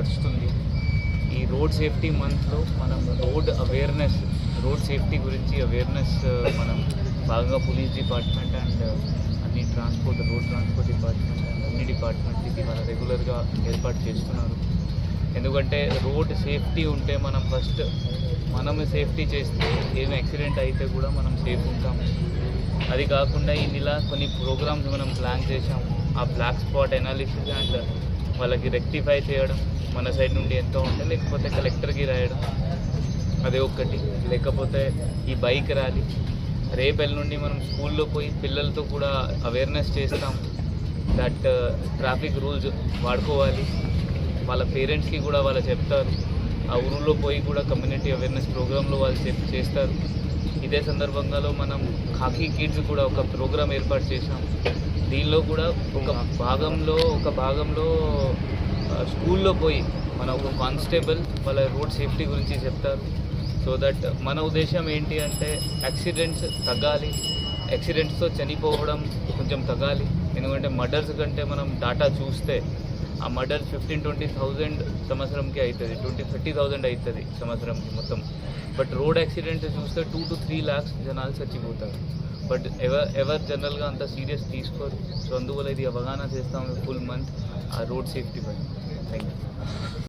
నడుస్తుంది. ఈ road safety మంత్లో మనం రోడ్ సేఫ్టీ గురించి అవేర్నెస్ మనం బాగా పోలీస్ డిపార్ట్మెంట్ అండ్ అన్ని రోడ్ ట్రాన్స్పోర్ట్ డిపార్ట్మెంట్ అండ్ అన్ని డిపార్ట్మెంట్స్ ఇది మన రెగ్యులర్గా ఏర్పాటు చేస్తున్నారు. ఎందుకంటే రోడ్ సేఫ్టీ ఉంటే మనమే సేఫ్టీ చేస్తే ఏమి యాక్సిడెంట్ అయితే కూడా మనం సేఫ్ ఉంటాం. అది కాకుండా ఇలా కొన్ని ప్రోగ్రామ్స్ మనం ప్లాన్ చేసాము. ఆ బ్లాక్ స్పాట్ అనాలిసిస్ అండ్ వాళ్ళకి రెక్టిఫై చేయడం మన సైడ్ నుండి ఎంతో ఉంటే, లేకపోతే కలెక్టర్కి రాయడం అదే ఒక్కటి, లేకపోతే ఈ బైక్ ర్యాలీ రేపెల్లి నుండి మనం స్కూల్లో పోయి పిల్లలతో కూడా అవేర్నెస్ చేస్తాం దట్ ట్రాఫిక్ రూల్స్ వాడుకోవాలి. వాళ్ళ పేరెంట్స్కి కూడా వాళ్ళు చెప్తారు. ఆ ఊరిలో పోయి కూడా కమ్యూనిటీ అవేర్నెస్ ప్రోగ్రాంలో వాళ్ళు చేస్తారు. ఇదే సందర్భంగా మనం ఖాకీ కిడ్స్ కూడా ఒక ప్రోగ్రాం ఏర్పాటు చేసాం. దీనిలో కూడా ఒక భాగంలో స్కూల్లో పోయి మన ఒక కానిస్టేబుల్ వాళ్ళ రోడ్ సేఫ్టీ గురించి చెప్తారు. సో దట్ మన ఉద్దేశం ఏంటి అంటే యాక్సిడెంట్స్తో చనిపోవడం కొంచెం తగ్గాలి. ఎందుకంటే మర్డర్స్ కంటే మనం డాటా చూస్తే ఆ మర్డర్ 15-20,000 సంవత్సరంకి అవుతుంది, 20-30,000 అవుతుంది సంవత్సరంకి మొత్తం. బట్ రోడ్ యాక్సిడెంట్ చూస్తే 2 to 3 lakhs జనాలు చచ్చిపోతారు. బట్ ఎవరు జనరల్గా అంత సీరియస్ తీసుకోరు. సో అందువల్ల ఇది అవగాహన చేస్తాము ఫుల్ మంత్ ఆ రోడ్ సేఫ్టీ పైన. Thank you.